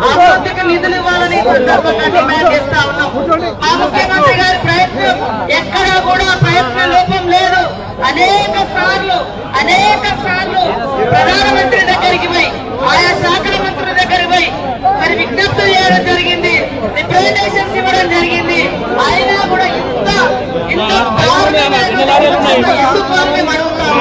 అభివృద్ధికి నిధులు ఇవ్వాలని సందర్భంగా డిమాండ్ చేస్తా ఉన్నాం. మా ముఖ్యమంత్రి గారి ప్రయత్నం ఎక్కడా కూడా ప్రయత్న లోపం లేదు. అనేక సార్లు ప్రధానమంత్రి దగ్గరికి పోయి ఆయా శాఖల మంత్రుల దగ్గరికి పోయి మరి విజ్ఞప్తి చేయడం జరిగింది, రిప్రజెంటేషన్స్ ఇవ్వడం జరిగింది. అయినా కూడా ఇంత ఎందుకు మేము అడుగుతాం.